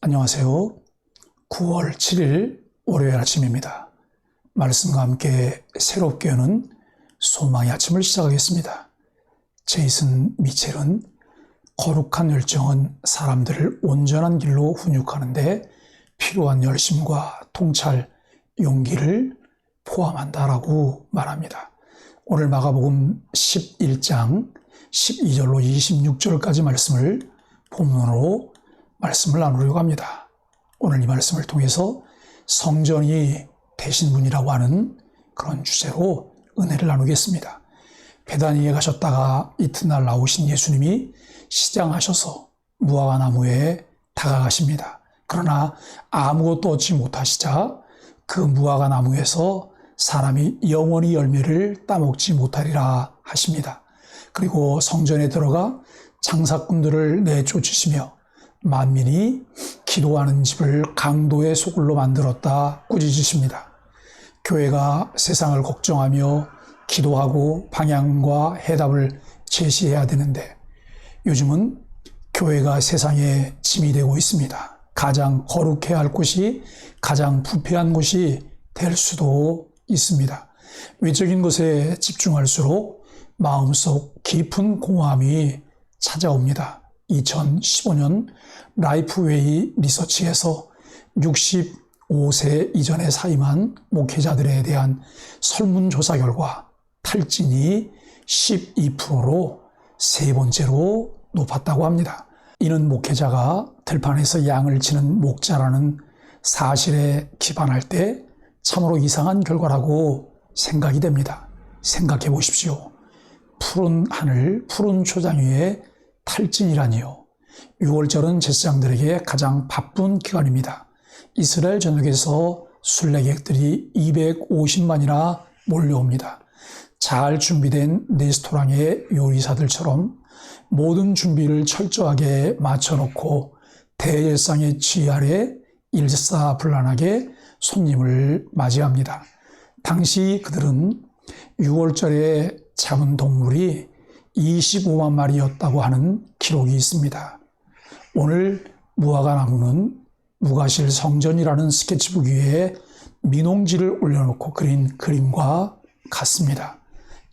안녕하세요. 9월 7일 월요일 아침입니다. 말씀과 함께 새롭게 여는 소망의 아침을 시작하겠습니다. 제이슨 미첼은 거룩한 열정은 사람들을 온전한 길로 훈육하는데 필요한 열심과 통찰, 용기를 포함한다라고 말합니다. 오늘 마가복음 11장 12절로 26절까지 말씀을 본문으로 말씀을 나누려고 합니다. 오늘 이 말씀을 통해서 성전이 되신 분이라고 하는 그런 주제로 은혜를 나누겠습니다. 베다니에 가셨다가 이튿날 나오신 예수님이 시장하셔서 무화과 나무에 다가가십니다. 그러나 아무것도 얻지 못하시자 그 무화과 나무에서 사람이 영원히 열매를 따먹지 못하리라 하십니다. 그리고 성전에 들어가 장사꾼들을 내쫓으시며 만민이 기도하는 집을 강도의 소굴로 만들었다 꾸짖으십니다. 교회가 세상을 걱정하며 기도하고 방향과 해답을 제시해야 되는데 요즘은 교회가 세상에 짐이 되고 있습니다. 가장 거룩해야 할 곳이 가장 부패한 곳이 될 수도 있습니다. 외적인 것에 집중할수록 마음속 깊은 공허함이 찾아옵니다. 2015년 라이프웨이 리서치에서 65세 이전에 사임한 목회자들에 대한 설문조사 결과 탈진이 12%로 세 번째로 높았다고 합니다. 이는 목회자가 들판에서 양을 치는 목자라는 사실에 기반할 때 참으로 이상한 결과라고 생각이 됩니다. 생각해 보십시오. 푸른 하늘, 푸른 초장 위에 탈진이라니요. 6월절은 제사장들에게 가장 바쁜 기간입니다. 이스라엘 전역에서 순례객들이 250만이나 몰려옵니다. 잘 준비된 레스토랑의 요리사들처럼 모든 준비를 철저하게 맞춰놓고 대제사장의 지휘 아래 일사불란하게 손님을 맞이합니다. 당시 그들은 6월절에 잡은 동물이 25만 마리였다고 하는 기록이 있습니다. 오늘 무화과 나무는 무가실 성전이라는 스케치북 위에 민홍지를 올려놓고 그린 그림과 같습니다.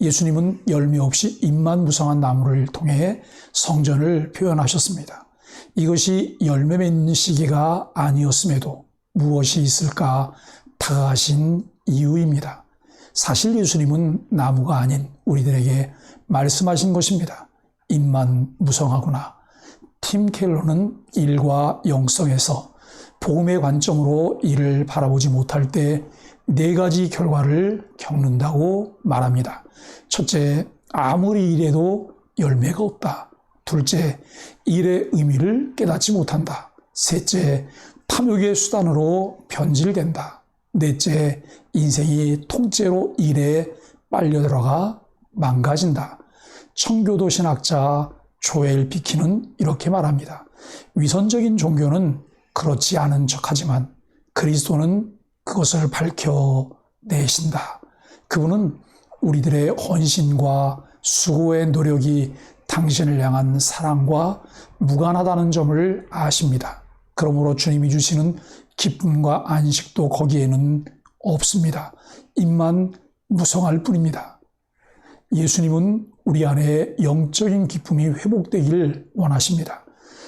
예수님은 열매 없이 잎만 무성한 나무를 통해 성전을 표현하셨습니다. 이것이 열매 맺는 시기가 아니었음에도 무엇이 있을까 다가가신 이유입니다. 사실 예수님은 나무가 아닌 우리들에게 말씀하신 것입니다. 잎만 무성하구나. 팀 켈러는 일과 영성에서 복음의 관점으로 이를 바라보지 못할 때 네 가지 결과를 겪는다고 말합니다. 첫째, 아무리 일해도 열매가 없다. 둘째, 일의 의미를 깨닫지 못한다. 셋째, 탐욕의 수단으로 변질된다. 넷째, 인생이 통째로 일에 빨려 들어가 망가진다. 청교도 신학자 조엘 비키는 이렇게 말합니다. 위선적인 종교는 그렇지 않은 척하지만 그리스도는 그것을 밝혀내신다. 그분은 우리들의 헌신과 수고의 노력이 당신을 향한 사랑과 무관하다는 점을 아십니다. 그러므로 주님이 주시는 기쁨과 안식도 거기에는 없습니다. 입만 무성할 뿐입니다. 예수님은 우리 안에 영적인 기쁨이 회복되길 원하십니다.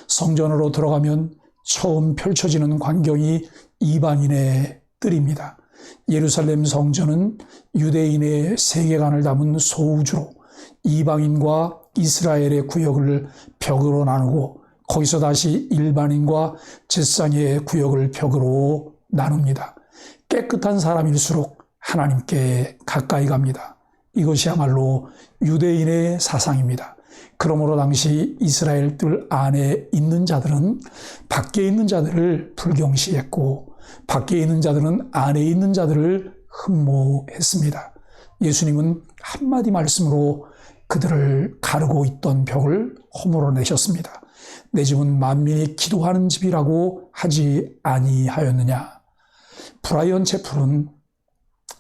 성전으로 들어가면 처음 펼쳐지는 광경이 이방인의 뜰입니다. 예루살렘 성전은 유대인의 세계관을 담은 소우주로 이방인과 이스라엘의 구역을 벽으로 나누고 거기서 다시 일반인과 제사장의 구역을 벽으로 나눕니다. 깨끗한 사람일수록 하나님께 가까이 갑니다. 이것이야말로 유대인의 사상입니다. 그러므로 당시 이스라엘 뜰 안에 있는 자들은 밖에 있는 자들을 불경시했고 밖에 있는 자들은 안에 있는 자들을 흠모했습니다. 예수님은 한마디 말씀으로 그들을 가르고 있던 벽을 허물어내셨습니다. 내 집은 만민이 기도하는 집이라고 하지 아니하였느냐. 브라이언 채플은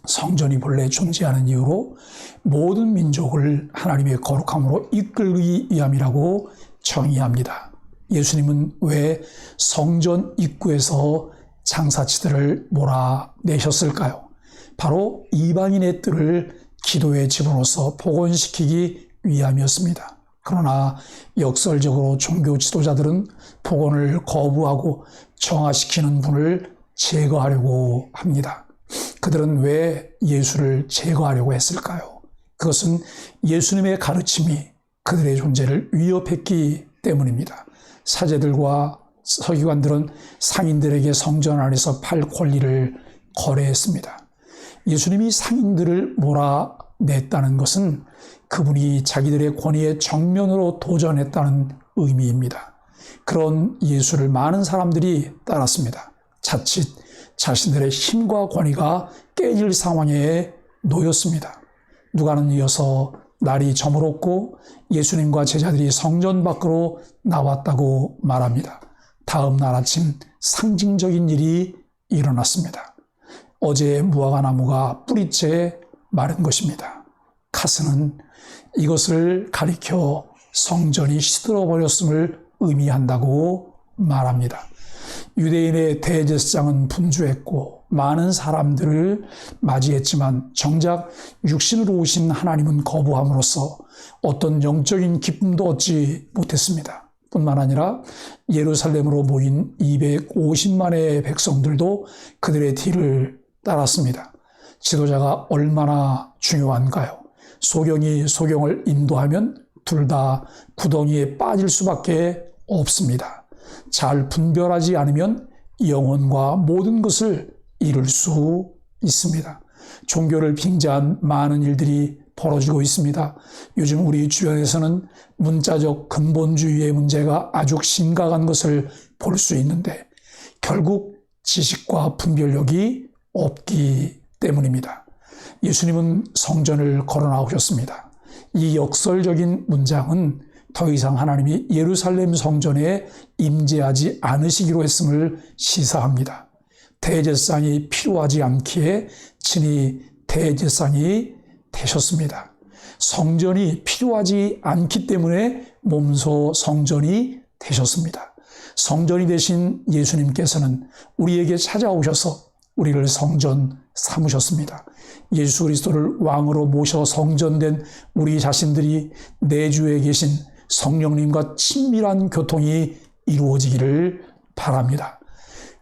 성전이 본래 존재하는 이유로 모든 민족을 하나님의 거룩함으로 이끌기 위함이라고 정의합니다. 예수님은 왜 성전 입구에서 장사치들을 몰아내셨을까요? 바로 이방인의 뜰을 기도의 집으로서 복원시키기 위함이었습니다. 그러나 역설적으로 종교 지도자들은 복원을 거부하고 정화시키는 분을 제거하려고 합니다. 그들은 왜 예수를 제거하려고 했을까요? 그것은 예수님의 가르침이 그들의 존재를 위협했기 때문입니다. 사제들과 서기관들은 상인들에게 성전 안에서 팔 권리를 거래했습니다. 예수님이 상인들을 몰아냈다는 것은 그분이 자기들의 권위에 정면으로 도전했다는 의미입니다. 그런 예수를 많은 사람들이 따랐습니다. 자칫 자신들의 힘과 권위가 깨질 상황에 놓였습니다. 누가는 이어서 날이 저물었고 예수님과 제자들이 성전 밖으로 나왔다고 말합니다. 다음 날 아침 상징적인 일이 일어났습니다. 어제 무화과 나무가 뿌리째 마른 것입니다. 카스는 이것을 가리켜 성전이 시들어버렸음을 의미한다고 말합니다. 유대인의 대제사장은 분주했고 많은 사람들을 맞이했지만 정작 육신으로 오신 하나님은 거부함으로써 어떤 영적인 기쁨도 얻지 못했습니다. 뿐만 아니라 예루살렘으로 모인 250만의 백성들도 그들의 뒤를 따랐습니다. 지도자가 얼마나 중요한가요? 소경이 소경을 인도하면 둘 다 구덩이에 빠질 수밖에 없습니다. 잘 분별하지 않으면 영혼과 모든 것을 잃을 수 있습니다. 종교를 빙자한 많은 일들이 벌어지고 있습니다. 요즘 우리 주변에서는 문자적 근본주의의 문제가 아주 심각한 것을 볼 수 있는데 결국 지식과 분별력이 없기 때문입니다. 예수님은 성전을 걸어 나오셨습니다. 이 역설적인 문장은 더 이상 하나님이 예루살렘 성전에 임재하지 않으시기로 했음을 시사합니다. 대제사장이 필요하지 않기에 친히 대제사장이 되셨습니다. 성전이 필요하지 않기 때문에 몸소 성전이 되셨습니다. 성전이 되신 예수님께서는 우리에게 찾아오셔서 우리를 성전 삼으셨습니다. 예수 그리스도를 왕으로 모셔 성전된 우리 자신들이 내주에 계신 성령님과 친밀한 교통이 이루어지기를 바랍니다.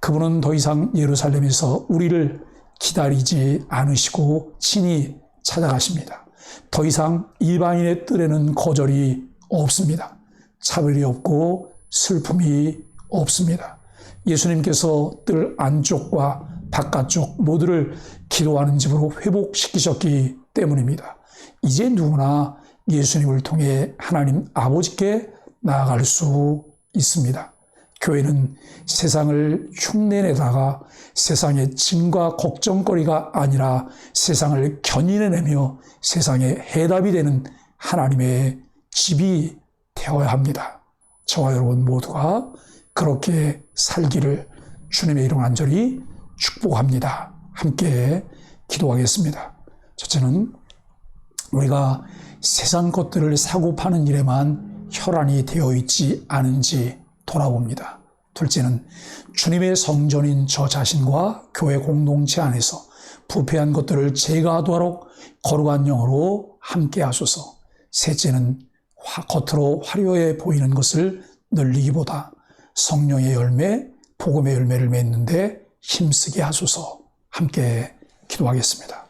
그분은 더 이상 예루살렘에서 우리를 기다리지 않으시고 친히 찾아가십니다. 더 이상 이방인의 뜰에는 거절이 없습니다. 차별이 없고 슬픔이 없습니다. 예수님께서 뜰 안쪽과 바깥쪽 모두를 기도하는 집으로 회복시키셨기 때문입니다. 이제 누구나 예수님을 통해 하나님 아버지께 나아갈 수 있습니다. 교회는 세상을 흉내내다가 세상의 짐과 걱정거리가 아니라 세상을 견인해내며 세상의 해답이 되는 하나님의 집이 되어야 합니다. 저와 여러분 모두가 그렇게 살기를 주님의 이름 간절히 축복합니다. 함께 기도하겠습니다. 첫째는 우리가 세상 것들을 사고 파는 일에만 혈안이 되어 있지 않은지 돌아봅니다. 둘째는 주님의 성전인 저 자신과 교회 공동체 안에서 부패한 것들을 제거하도록 거룩한 영으로 함께 하소서. 셋째는 겉으로 화려해 보이는 것을 늘리기보다 성령의 열매, 복음의 열매를 맺는데 힘쓰게 하소서. 함께 기도하겠습니다.